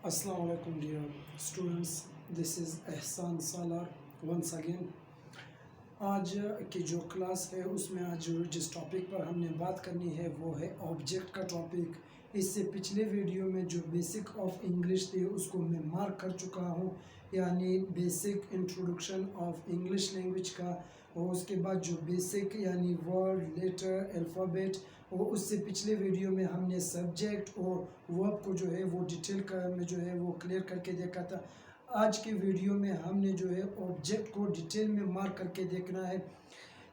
Assalamu alaikum dear students, this is एहसान सालार once again। आज की जो क्लास है उसमें आज जिस टॉपिक पर हमने बात करनी है वो है ऑब्जेक्ट का टॉपिक। इससे पिछले वीडियो में जो बेसिक ऑफ इंग्लिश थे उसको मैं मार्क कर चुका हूँ, यानी basic introduction of English language का, और उसके बाद जो बेसिक यानी वर्ड लेटर अल्फ़ाबेट, और उससे पिछले वीडियो में हमने सब्जेक्ट और वर्ब को जो है वो डिटेल का में जो है वो क्लियर करके देखा था। आज के वीडियो में हमने जो है ऑब्जेक्ट को डिटेल में मार्क करके देखना है।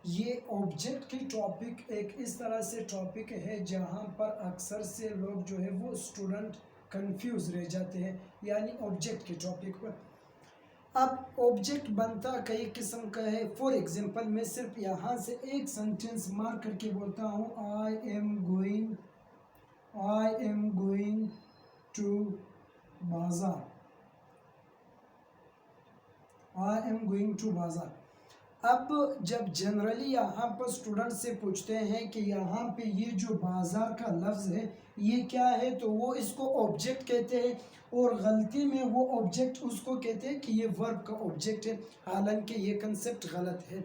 ये ऑब्जेक्ट की टॉपिक एक इस तरह से टॉपिक है जहाँ पर अक्सर से लोग जो है वो स्टूडेंट कंफ्यूज रह जाते हैं, यानी ऑब्जेक्ट के टॉपिक पर। अब ऑब्जेक्ट बनता कई किस्म का है। फॉर एग्जांपल मैं सिर्फ यहाँ से एक सेंटेंस मार्क करके बोलता हूँ, आई एम गोइंग टू बाजार, आई एम गोइंग टू बाजार। अब जब जनरली यहाँ पर स्टूडेंट से पूछते हैं कि यहाँ पे ये जो बाजार का लफ्ज़ है ये क्या है, तो वो इसको ऑब्जेक्ट कहते हैं, और गलती में वो ऑब्जेक्ट उसको कहते हैं कि ये वर्ब का ऑब्जेक्ट है, हालांकि ये कंसेप्ट गलत है।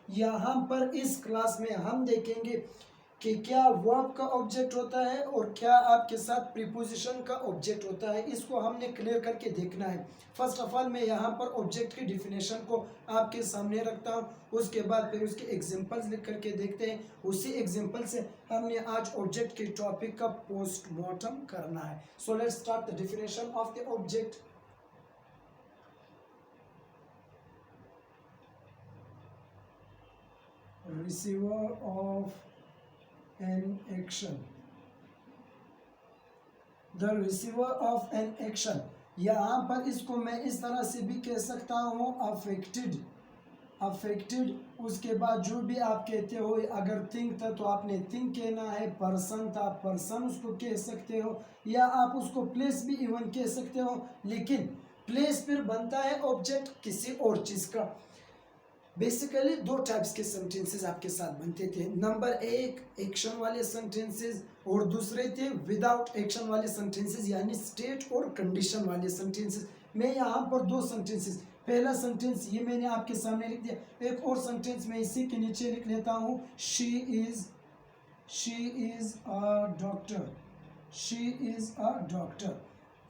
यहाँ पर इस क्लास में हम देखेंगे कि क्या वर्ब का ऑब्जेक्ट होता है और क्या आपके साथ प्रीपोजिशन का ऑब्जेक्ट होता है, इसको हमने क्लियर करके देखना है। फर्स्ट ऑफ ऑल मैं यहाँ पर ऑब्जेक्ट की डिफिनेशन को आपके सामने रखता हूँ, उसके बाद फिर उसके एग्जांपल्स लिख करके देखते हैं। उसी एग्जांपल से हमने आज ऑब्जेक्ट के टॉपिक का पोस्टमार्टम करना है। So let's start the definition of the object. Receiver of an action, the receiver of an action। यहाँ पर इसको मैं इस तरह से भी कह सकता हूँ अफेक्टेड। उसके बाद जो भी आप कहते हो, अगर थिंक था तो आपने थिंक कहना है, पर्सन था पर्सन उसको कह सकते हो, या आप उसको प्लेस भी इवन कह सकते हो। लेकिन प्लेस फिर बनता है ऑब्जेक्ट किसी और चीज़ का। बेसिकली दो टाइप्स के सेंटेंसेस आपके साथ बनते थे। नंबर एक एक्शन वाले सेंटेंसेस और दूसरे थे विदाउट एक्शन वाले सेंटेंसेस, यानी स्टेट और कंडीशन वाले सेंटेंसेस। मैं यहाँ पर दो सेंटेंसेस, पहला सेंटेंस ये मैंने आपके सामने लिख दिया, एक और सेंटेंस मैं इसी के नीचे लिख लेता हूँ, she is a doctor, she is a doctor.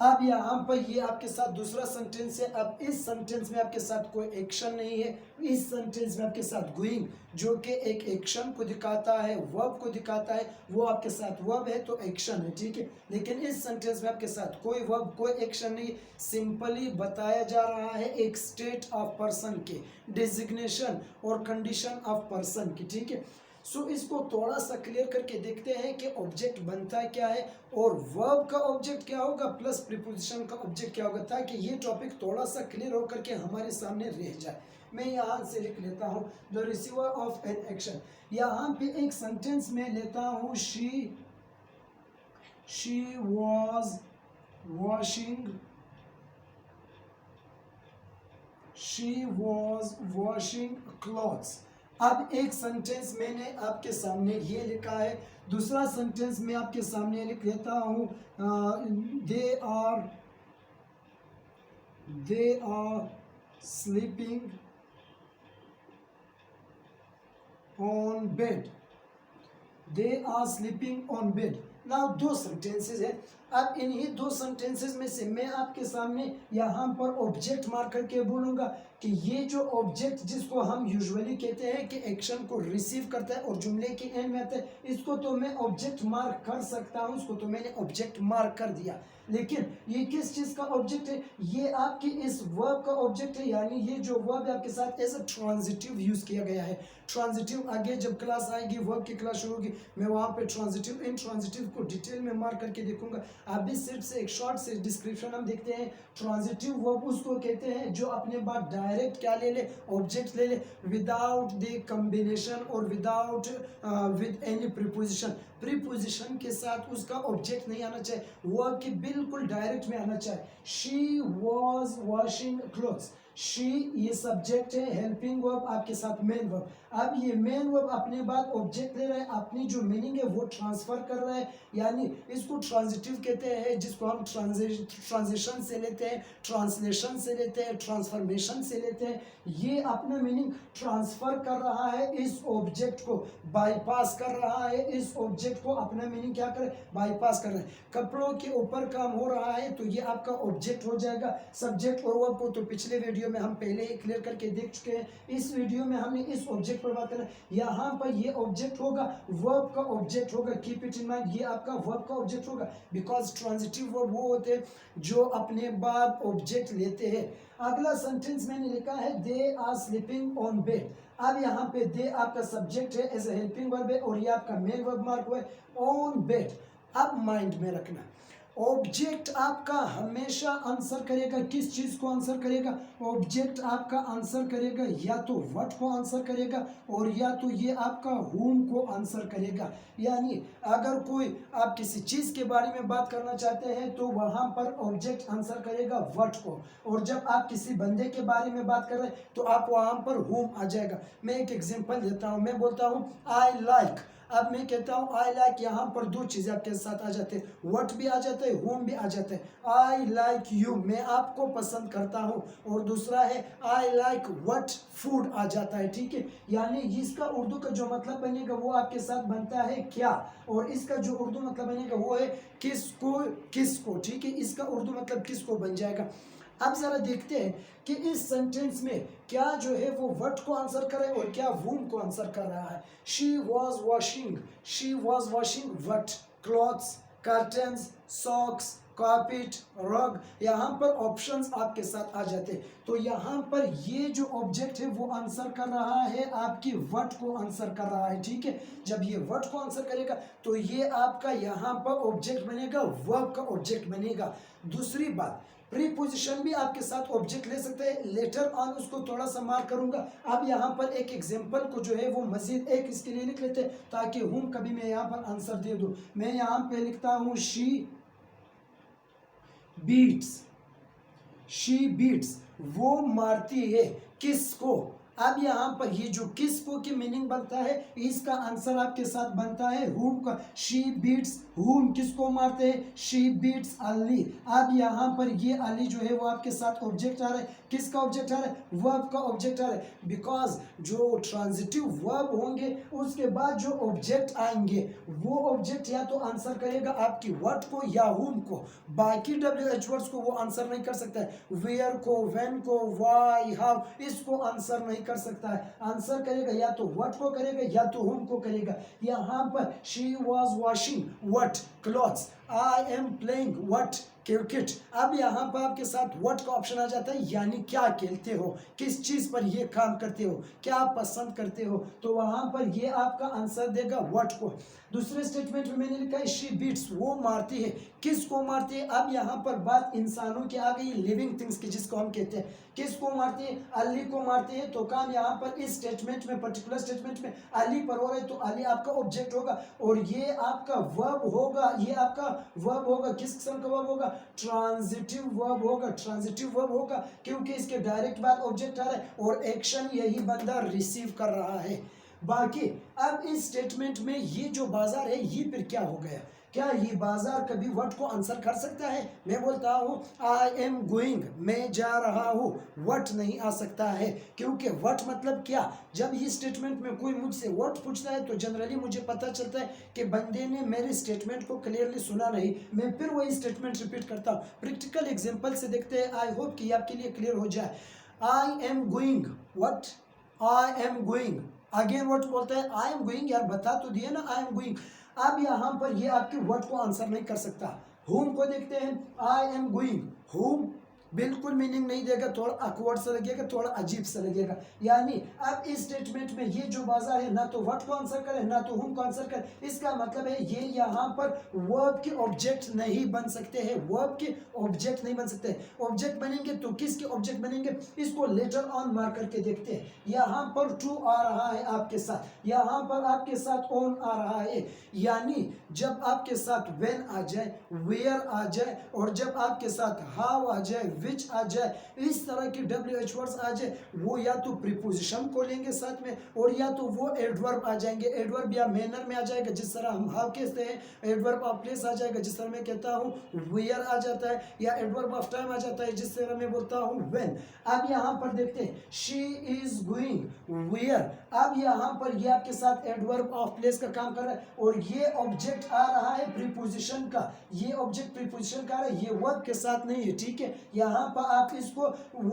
अब यहाँ पर ये आपके साथ दूसरा सेंटेंस है। अब इस सेंटेंस में आपके साथ कोई एक्शन नहीं है, इस सेंटेंस में आपके साथ गोइंग जो कि एक एक्शन को दिखाता है, वर्ब को दिखाता है, वो आपके साथ वर्ब है तो एक्शन है, ठीक है। लेकिन इस सेंटेंस में आपके साथ कोई वर्ब कोई एक्शन नहीं, सिंपली बताया जा रहा है एक स्टेट ऑफ पर्सन के, डिजिग्नेशन और कंडीशन ऑफ पर्सन की, ठीक है। सो इसको थोड़ा सा क्लियर करके देखते हैं कि ऑब्जेक्ट बनता क्या है और वर्ब का ऑब्जेक्ट क्या होगा प्लस प्रीपोजिशन का ऑब्जेक्ट क्या होगा, ताकि ये टॉपिक थोड़ा सा क्लियर होकर के हमारे सामने रह जाए। मैं यहाँ से लिख लेता हूँ the receiver of an action. यहाँ पे एक सेंटेंस में लेता हूँ, शी वॉज वॉशिंग क्लॉथ्स। अब एक सेंटेंस मैंने आपके सामने ये लिखा है, दूसरा सेंटेंस मैं आपके सामने लिख लेता हूँ, they are sleeping on bed, they are sleeping on bed. Now दो सेंटेंसेस है। अब इन्हीं दो सेंटेंसेस में से मैं आपके सामने यहाँ पर ऑब्जेक्ट मार्क करके बोलूँगा कि ये जो ऑब्जेक्ट जिसको हम यूजुअली कहते हैं कि एक्शन को रिसीव करता है और जुमले के एंड में आता है, इसको तो मैं ऑब्जेक्ट मार्क कर सकता हूँ, उसको तो मैंने ऑब्जेक्ट मार्क कर दिया। लेकिन ये किस चीज़ का ऑब्जेक्ट है, ये आपकी इस वर्ब का ऑब्जेक्ट है, यानी ये जो वर्ब है आपके साथ एज अ ट्रांजिटिव यूज़ किया गया है। ट्रांजिटिव आगे जब क्लास आएगी, वर्ब की क्लास शुरू होगी, मैं वहाँ पे ट्रांजिटिव इन ट्रांजिटिव को डिटेल में मार्क करके देखूंगा। अभी सिर्फ से एक शॉर्ट से डिस्क्रिप्शन हम देखते हैं। ट्रांजिटिव वर्ब उसको कहते हैं जो अपने बाद डायरेक्ट क्या ले ले, ऑब्जेक्ट ले ले, विदाउट द कॉम्बिनेशन और without with any preposition. Preposition के साथ उसका ऑब्जेक्ट नहीं आना चाहिए, वर्ब की बिल्कुल डायरेक्ट में आना चाहिए। She was washing clothes, she ये सब्जेक्ट है, हेल्पिंग वर्ब आपके साथ मेन वर्ब। अब ये मेन वर्ब अपने बाद ऑब्जेक्ट ले रहा है, अपनी जो मीनिंग है वो ट्रांसफर कर रहा है, यानी इसको ट्रांजिटिव कहते हैं, जिसको हम ट्रांजिशन से लेते हैं, ट्रांसलेशन से लेते हैं, ट्रांसफॉर्मेशन से लेते हैं। ये अपना मीनिंग ट्रांसफर कर रहा है इस ऑब्जेक्ट को, बाईपास कर रहा है इस ऑब्जेक्ट को, अपना मीनिंग क्या करे, बाईपास कर रहा है। कपड़ों के ऊपर काम हो रहा है तो ये आपका ऑब्जेक्ट हो जाएगा। सब्जेक्ट और वर्ब को तो पिछले वीडियो में हम पहले ही क्लियर करके देख चुके हैं। इस वीडियो में हमने इस ऑब्जेक्ट पर बात करना है। यहाँ पर ये ऑब्जेक्ट होगा, वर्ब का ऑब्जेक्ट होगा, कीप इट इन माइंड, ये आपका वर्ब का ऑब्जेक्ट होगा, बिकॉज ट्रांजिटिव वर्ब वो होते हैं जो अपने बाद ऑब्जेक्ट लेते हैं। अगला सेंटेंस मैंने लिखा है they are sleeping on bed. अब यहाँ पे दे आपका सब्जेक्ट है, एज ए हेल्पिंग वर्ब है, और ये आपका मेन वर्ब मार्क हुआ है ऑन बेड। अब माइंड में रखना, ऑब्जेक्ट आपका हमेशा आंसर करेगा, किस चीज को आंसर करेगा, ऑब्जेक्ट आपका आंसर करेगा या तो व्हाट को आंसर करेगा, और या तो ये आपका whom को आंसर करेगा। यानी अगर कोई आप किसी चीज के बारे में बात करना चाहते हैं तो वहां पर ऑब्जेक्ट आंसर करेगा व्हाट को, और जब आप किसी बंदे के बारे में बात कर रहे हैं तो आप वहां पर whom आ जाएगा। मैं एक एग्जांपल देता हूं, मैं बोलता हूं आई लाइक। अब मैं कहता हूँ आई लाइक, यहाँ पर दो चीजें आपके साथ आ जाते हैं, व्हाट भी आ जाता है, होम भी आ जाता है। आई लाइक यू, मैं आपको पसंद करता हूँ, और दूसरा है आई लाइक व्हाट, फूड आ जाता है। ठीक है, यानी इसका उर्दू का जो मतलब बनेगा वो आपके साथ बनता है क्या, और इसका जो उर्दू मतलब बनेगा वो है किसको, किसको। ठीक है, इसका उर्दू मतलब किसको बन जाएगा। अब जरा देखते हैं कि इस सेंटेंस में क्या जो है वो व्हाट को आंसर कर रहा है और क्या वूम को आंसर कर रहा है। She was washing, she was washing what, clothes, curtains, socks, carpet, रग। यहाँ पर ऑप्शंस आपके साथ आ जाते हैं, तो यहाँ पर ये जो ऑब्जेक्ट है वो आंसर कर रहा है आपकी व्हाट को आंसर कर रहा है। ठीक है, जब ये व्हाट को आंसर करेगा तो ये आपका यहाँ पर ऑब्जेक्ट बनेगा, वर्ब का ऑब्जेक्ट बनेगा। दूसरी बात, प्रीपोजिशन भी आपके साथ ऑब्जेक्ट ले सकते हैं, लेटर ऑन उसको थोड़ा सा मार्क करूंगा। अब यहाँ पर एक एग्जांपल को जो है वो मजीद एक इसके लिए लिख लेते हैं ताकि हूं कभी मैं यहाँ पर आंसर दे दूं। मैं यहाँ पे लिखता हूँ शी बीट्स, शी बीट्स, वो मारती है किसको। अब यहाँ पर ये जो किसको की मीनिंग बनता है, इसका आंसर आपके साथ बनता है हुम का। शी बीट्स हुम, किसको मारते हैं, शी बीट्स अली। अब यहाँ पर ये अली जो है वो आपके साथ ऑब्जेक्ट आ रहा है, किसका ऑब्जेक्ट आ रहा है, वर्ब का ऑब्जेक्ट आ रहा है। बिकॉज जो ट्रांजिटिव वर्ब होंगे उसके बाद जो ऑब्जेक्ट आएंगे वो ऑब्जेक्ट या तो आंसर करेगा आपकी व्हाट को या हुम को, बाकी WH वर्ड्स को वो आंसर नहीं कर सकता है। वेयर को, व्हेन को, व्हाई, हाउ, इसको आंसर नहीं कर सकता है। आंसर करेगा या तो व्हाट को करेगा या तो हुम को करेगा। यहाँ पर she was washing what, clothes, I am playing what, cricket. अब यहाँ पर आपके साथ व्हाट का ऑप्शन आ जाता है, यानी क्या खेलते हो, किस चीज पर ये काम करते हो, क्या पसंद करते हो, तो वहां पर ये आपका आंसर देगा व्हाट को। दूसरे स्टेटमेंट में मैंने लिखा है शी बीट्स, वो मारती है, किसको मारती है। अब यहाँ पर बात इंसानों की आ गई, लिविंग थिंग्स की, जिसको हम कहते हैं किसको मारती है, अली को मारती है। तो काम यहाँ पर इस स्टेटमेंट में, पर्टिकुलर स्टेटमेंट में अली पर हो रहा है, तो अली आपका ऑब्जेक्ट होगा और ये आपका वर्ब होगा, ये आपका वर्ब होगा, किस किस्म का वर्ब होगा, ट्रांजिटिव वर्ब होगा, ट्रांजिटिव वर्ब होगा क्योंकि इसके डायरेक्ट बाद ऑब्जेक्ट आ रहा है और एक्शन यही बंदा रिसीव कर रहा है। बाकी अब इस स्टेटमेंट में ये जो बाजार है ये फिर क्या हो गया, क्या ये बाजार कभी व्हाट को आंसर कर सकता है। मैं बोलता हूँ आई एम गोइंग, मैं जा रहा हूँ, व्हाट नहीं आ सकता है क्योंकि व्हाट मतलब क्या। जब ये स्टेटमेंट में कोई मुझसे व्हाट पूछता है तो जनरली मुझे पता चलता है कि बंदे ने मेरे स्टेटमेंट को क्लियरली सुना नहीं, मैं फिर वही स्टेटमेंट रिपीट करता हूँ। प्रैक्टिकल एग्जाम्पल से देखते हैं, आई होप कि आपके लिए क्लियर हो जाए। आई am going what, I am going, again what बोलता है, आई एम गोइंग, यार बता तो दिया ना आई एम गोइंग। अब यहाँ पर ये आपके वर्ड को आंसर नहीं कर सकता। होम को देखते हैं, आई एम गोइंग, होम बिल्कुल मीनिंग नहीं देगा, थोड़ा अकवर्ड सा लगेगा, थोड़ा अजीब सा लगेगा। यानी अब इस स्टेटमेंट में ये जो बाजार है ना तो व्हाट को आंसर करे ना तो हुम को आंसर करे, इसका मतलब है ये यहाँ पर वर्ब के ऑब्जेक्ट नहीं बन सकते हैं, वर्ब के ऑब्जेक्ट नहीं बन सकते। ऑब्जेक्ट बनेंगे तो किसके ऑब्जेक्ट बनेंगे, इसको लेटर ऑन मार्क करके देखते हैं। यहाँ पर टू आ रहा है आपके साथ, यहाँ पर आपके साथ ऑन आ रहा है, यानी जब आपके साथ when आ जाए, where आ जाए, और जब आपके साथ how आ जाए, which आ जाए, इस तरह की WH वर्ड्स आ जाए, वो या तो प्रीपोजिशन को लेंगे साथ में, और या तो वो एडवर्ब आ जाएंगे। एडवर्ब या मैनर में आ जाएगा, जिस तरह हम हाउ कहते हैं। एडवर्ब ऑफ प्लेस आ जाएगा, जिस तरह मैं कहता हूँ वेयर आ जाता है, या एडवर्ब ऑफ टाइम आ जाता है, जिस तरह मैं बोलता हूँ व्हेन। अब यहाँ पर देखते हैं, शी इज गोइंग वेयर। अब यहाँ पर ये आपके साथ एडवर्ब ऑफ प्लेस का काम कर रहा है, और ये ऑब्जेक्ट आ रहा है प्रीपोजिशन का। ये ऑब्जेक्ट प्रीपोजिशन का आ रहा है, ये वर्ब के साथ नहीं है, ठीक है। यहाँ पर आप इसको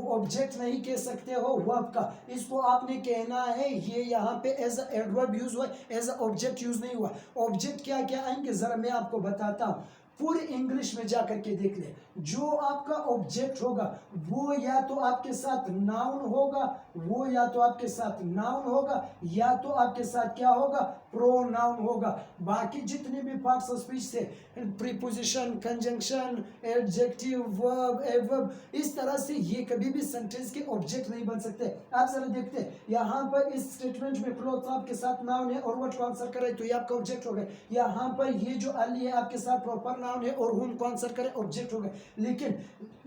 ऑब्जेक्ट नहीं कह सकते हो वर्ब का, इसको आपने कहना है, ये यहाँ पे एज एडवर्ब यूज हुआ, एज ऑब्जेक्ट यूज नहीं हुआ। ऑब्जेक्ट क्या क्या आएंगे जरा मैं आपको बताता हूँ, पूरे इंग्लिश में जाकर के देख ले। जो आपका ऑब्जेक्ट होगा वो या तो आपके साथ नाउन होगा, वो या तो आपके साथ नाउन होगा, या तो आपके साथ क्या होगा, प्रोनाउन होगा। बाकी जितने भी पार्ट्स ऑफ स्पीच से preposition, conjunction, adjective, verb, adverb, इस तरह से ये कभी भी सेंटेंस के ऑब्जेक्ट नहीं बन सकते। आप जरा देखते हैं यहाँ पर इस स्टेटमेंट में क्लोथ आपके साथ नाउन है और व्हाट को आंसर करे तो ये आपका ऑब्जेक्ट हो गया। यहाँ पर ये जो अली है आपके साथ प्रॉपर नाउन है और हुम को आंसर करे ऑब्जेक्ट हो गया। लेकिन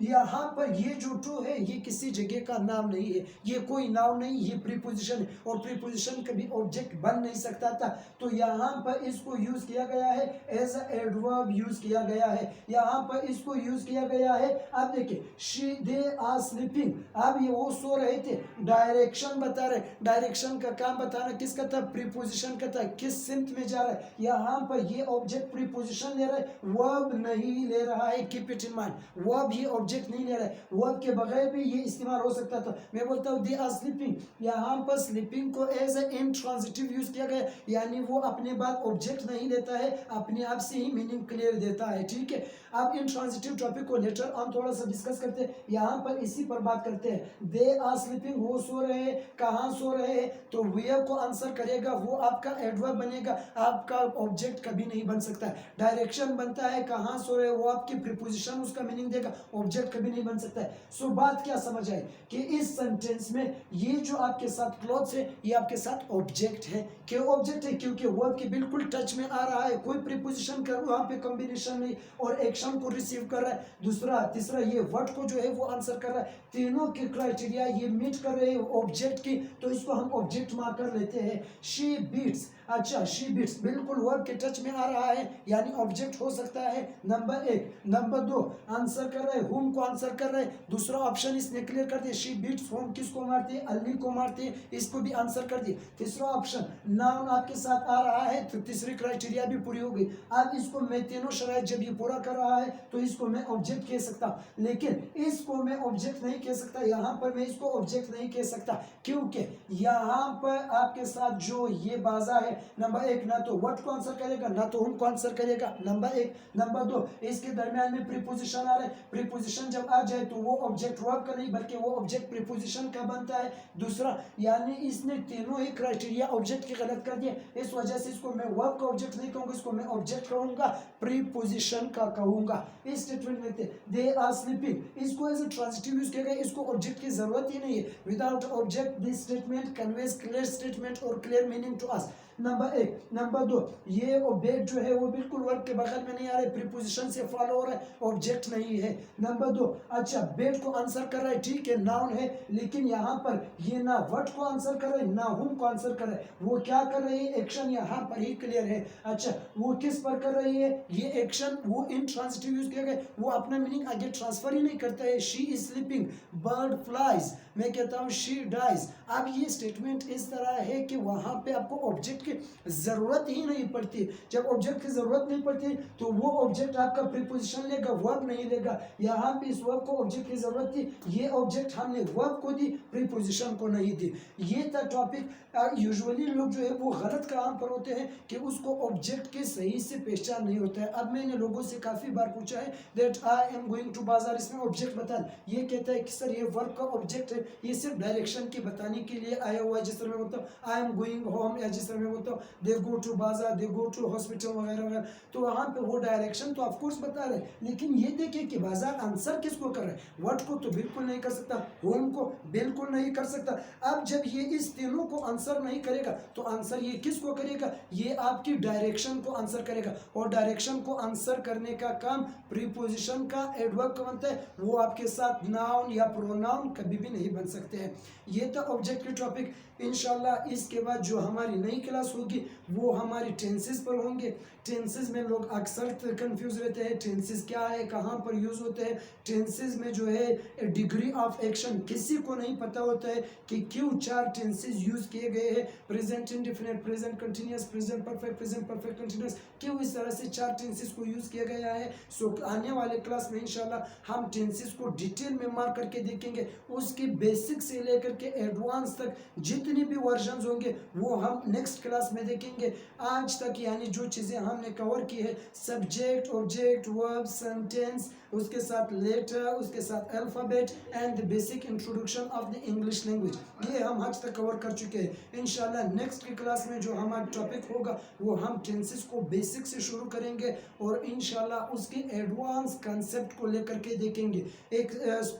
यहाँ पर ये जो टू है ये किसी जगह का नाम नहीं है, ये कोई नाउन नहीं, ये प्रीपोजिशन है, और प्रीपोजिशन कभी ऑब्जेक्ट बन नहीं सकता था। तो यहाँ पर इसको यूज किया गया है एज एडवर्ब यूज किया गया है, यहाँ पर इसको यूज किया गया है। अब देखिए शी दे आर स्लीपिंग, अब ये वो सो रहे थे, डायरेक्शन बता रहे, डायरेक्शन का काम बताना किसका था, प्रीपोजिशन का था, किस सिमत में जा रहा है। यहाँ पर ये ऑब्जेक्ट प्रीपोजिशन ले रहा है, वर्ब नहीं ले रहा है। Keep it in mind, verb ये ऑब्जेक्ट नहीं ले रहा है, वर्ब के बगैर भी ये इस्तेमाल हो सकता था। मैं बोलता हूँ दे आर स्लीपिंग, यहाँ पर स्लीपिंग को एज ए इंट्रांजिटिव यूज किया गया, यानी वो अपने बाद ऑब्जेक्ट नहीं लेता है, अपने आप से ही मीनिंग क्लियर देता है, ठीक है। अब इंट्रांजिटिव टॉपिक को लेटर ऑन थोड़ा सा डिस्कस करते हैं, यहाँ पर इसी पर बात करते हैं। दे आर स्लीपिंग, वो सो रहे हैं, कहाँ सो रहे हैं, तो वेयर को आंसर करेगा, वो आपका एडवर्ब बनेगा, आपका ऑब्जेक्ट कभी नहीं बन सकता है। डायरेक्शन बनता है, कहाँ सो रहे, वो आपकी प्रीपोजिशन उसका मीनिंग देगा, ऑब्जेक्ट कभी नहीं बन सकता है। सो बात क्या समझ आई कि इस सेंटेंस में ये जो आपके साथ क्लॉथ्स है ये आपके साथ ऑब्जेक्ट है। क्यों ऑब्जेक्ट है, क्योंकि वर्ब के बिल्कुल टच में आ रहा है, कोई प्रीपोजिशन का वहां पे कॉम्बिनेशन नहीं, और एक्शन को रिसीव कर रहा है। दूसरा तीसरा ये वर्ड को जो है वो आंसर कर रहा है, तीनों के क्राइटेरिया ये मीट कर रहे हैं ऑब्जेक्ट की, तो इसको हम ऑब्जेक्ट मार्क कर लेते हैं। शी बीट्स, अच्छा शी बीट्स बिल्कुल वर्ब के टच में आ रहा है, यानी ऑब्जेक्ट हो सकता है, नंबर एक। नंबर दो, आंसर कर रहे हैं, हुम को आंसर कर रहे हैं, दूसरा ऑप्शन इसने क्लियर कर दिया, शी बीट्स हुम किसको मारती है, अली को मारती है, इसको भी आंसर कर दिया। तीसरा ऑप्शन नाउन आपके साथ आ रहा है, तो तीसरी क्राइटेरिया भी पूरी हो गई। अब इसको मैं तीनों शराइत जब ये पूरा कर रहा है तो इसको मैं ऑब्जेक्ट कह सकता हूं, लेकिन इसको मैं ऑब्जेक्ट नहीं कह सकता, यहाँ पर मैं इसको ऑब्जेक्ट नहीं कह सकता, क्योंकि यहाँ पर आपके साथ जो ये बाजा है, नंबर एक ना तो व्हाट को आंसर करेगा ना तो हुम को आंसर करेगा, नंबर एक। नंबर दो, इसके दरमियान में प्रीपोजिशन आ रहा है, प्रीपोजिशन जब आ जाए तो वो ऑब्जेक्ट वर्ब का नहीं बल्कि वो ऑब्जेक्ट प्रीपोजिशन का बनता है। दूसरा, यानी इसने तीनों ही क्राइटेरिया ऑब्जेक्ट के गलत कर दिए, इस वजह से इसको मैं वर्ब का ऑब्जेक्ट नहीं कहूंगा, इसको मैं ऑब्जेक्ट कहूंगा, प्रीपोजिशन का कहूंगा। इस स्टेटमेंट में दे आर स्लीपिंग, इसको एज ए ट्रांजिटिव यूज किया गया, इसको ऑब्जेक्ट की जरूरत ही नहीं है। Without object this statement conveys clear statement और clear meaning to us, number एक। नंबर दो, ये ऑब्जेक्ट जो है वो बिल्कुल वर्ब के बगल में नहीं आ रहा है, प्रीपोजिशन से फॉलो हो रहा है, ऑब्जेक्ट नहीं है। नंबर दो, अच्छा बेड को आंसर कर रहा है, ठीक है नाउन है, लेकिन यहाँ पर ये ना वर्ड को आंसर कर रहे हैं ना हुम को आंसर कर रहे हैं, वो क्या कर रही है, एक्शन यहाँ पर ही क्लियर है। अच्छा वो किस पर कर रही है, ये एक्शन वो इंट्रांजिटिव यूज किया गया, वो अपना मीनिंग आगे ट्रांसफर ही नहीं करता है। She is sleeping, bird flies, मैं कहता हूँ शी डाइज। अब ये स्टेटमेंट इस तरह है कि वहां पे आपको ऑब्जेक्ट की जरूरत ही नहीं पड़ती, जब ऑब्जेक्ट की जरूरत नहीं पड़ती तो वो ऑब्जेक्ट आपका प्रीपोजिशन लेगा, वर्ब नहीं लेगा। यहाँ पे इस वर्ब को ऑब्जेक्ट की जरूरत थी, ये ऑब्जेक्ट हमने वर्ब को दी, प्रीपोजिशन को नहीं दी। ये था टॉपिक। यूजुअली लोग जो है वो गलत काम पर होते हैं कि उसको ऑब्जेक्ट के सही से पहचान नहीं होता है। अब मैंने लोगों से काफी बार पूछा है that I am going to बाजार, इसमें ऑब्जेक्ट बता, ये कहता है कि सर ये वर्ब का ऑब्जेक्ट है, ये सिर्फ डायरेक्शन की बताने के लिए आया हुआ है, जिस तरह मैं बोलता हूँ आई एम गोइंग होम, या जिस तरह मैं मैं बोलता हूँ दे गो टू बाजार, दे गो टू हॉस्पिटल वगैरह वगैरह, तो वहाँ पे वो डायरेक्शन तो ऑफकोर्स बता रहे, लेकिन ये देखिए कि बाजार आंसर किसको कर रहा है, व्हाट को तो बिल्कुल नहीं कर सकता, होम को बिल्कुल नहीं कर सकता। अब जब ये इस तीनों को आंसर नहीं करेगा तो आंसर ये किसको करेगा, ये आपकी डायरेक्शन को आंसर करेगा, और डायरेक्शन को आंसर करने का काम प्रीपोजिशन का एडवर्ब का बनता है, वो आपके साथ नाउन या प्रोनाउन कभी भी नहीं बन सकते हैं। ये था ऑब्जेक्टिव टॉपिक। इंशाल्लाह इसके बाद जो हमारी नई क्लास होगी वो हमारी टेंसेस पर होंगे। टेंसेस में लोग अक्सर कंफ्यूज रहते हैं, टेंसेस क्या है, कहाँ पर यूज़ होते हैं। टेंसेस में जो है डिग्री ऑफ एक्शन किसी को नहीं पता होता है कि क्यों 4 टेंसेस यूज़ किए गए हैं, present indefinite, present continuous, present perfect continuous, क्यों इस तरह से 4 टेंसेस को यूज़ किया गया है। सो आने वाले क्लास में इंशाल्लाह हम टेंसेस को डिटेल में मार्क करके देखेंगे, उसकी बेसिक से लेकर के एडवांस तक जितनी भी वर्जन्स होंगे वो हम नेक्स्ट क्लास में देखेंगे। आज तक यानी जो चीज़ें हमने कवर की है, सब्जेक्ट, ऑब्जेक्ट, वर्ब, सेंटेंस, उसके साथ लेटर, उसके साथ alphabet and the basic introduction of the English language, ये हम आज तक कवर कर चुके हैं। इंशाल्लाह नेक्स्ट की क्लास में जो हमारा टॉपिक होगा वो हम टेंसेस को बेसिक से शुरू करेंगे और इंशाल्लाह उसके एडवांस कंसेप्ट को लेकर के देखेंगे। एक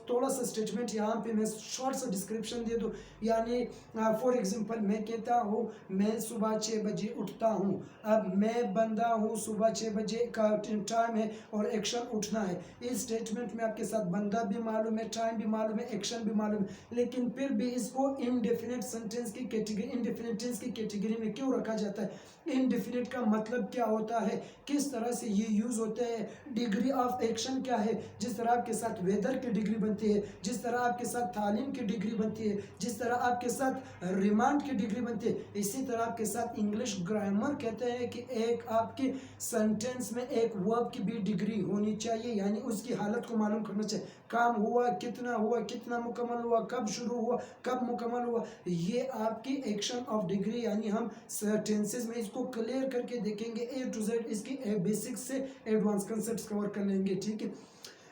थोड़ा सा स्टेटमेंट यहाँ पे मैं शॉर्ट सा डिस्क्रिप्शन दे दूँ, यानी फॉर एग्जांपल मैं कहता हूँ मैं सुबह 6 बजे उठता हूँ। अब मैं बंदा हूँ, सुबह 6 बजे का टाइम है और एक्शन उठना है। इस स्टेटमेंट में आपके साथ बंदा भी मालूम है, टाइम भी मालूम है, एक्शन भी मालूम है, लेकिन फिर भी इसको इनडेफिनिट सेंटेंस की कैटेगरी, इनडेफिनिट टेंस की कैटेगरी में क्यों रखा जाता है, इनडेफिनिट का मतलब क्या होता है, किस तरह से ये यूज़ होते हैं, डिग्री ऑफ एक्शन क्या है, जिस तरह आपके साथ वेदर की डिग्री बनती है, जिस तरह आपके साथ तालीम की डिग्री बनती है, जिस तरह आपके साथ रिमांड की डिग्री बनती है, इसी तरह आपके साथ इंग्लिश ग्रामर कहते हैं कि एक आपके सेंटेंस में एक वर्ब की भी डिग्री होनी चाहिए, यानी उसकी हालत को मालूम करना चाहिए, काम हुआ, कितना मुकम्मल हुआ, कब शुरू हुआ, कब मुकम्मल हुआ, ये आपकी एक्शन ऑफ डिग्री, यानी हम टेंसेस में इसको क्लियर करके देखेंगे, ए टू जेड इसकी बेसिक से एडवांस कंसेप्ट कवर कर लेंगे। ठीक है,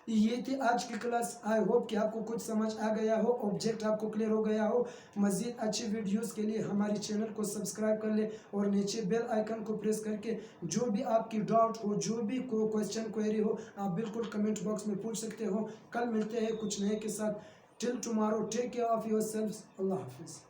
ये थी आज की क्लास। आई होप कि आपको कुछ समझ आ गया हो, ऑब्जेक्ट आपको क्लियर हो गया हो। मज़ीद अच्छी वीडियोस के लिए हमारे चैनल को सब्सक्राइब कर ले और नीचे बेल आइकन को प्रेस करके जो भी आपकी डाउट हो, जो भी क्वेश्चन क्वेरी हो, आप बिल्कुल कमेंट बॉक्स में पूछ सकते हो। कल मिलते हैं कुछ नए के साथ। Till tomorrow, take care of yourselves. अल्लाह हाफिज़।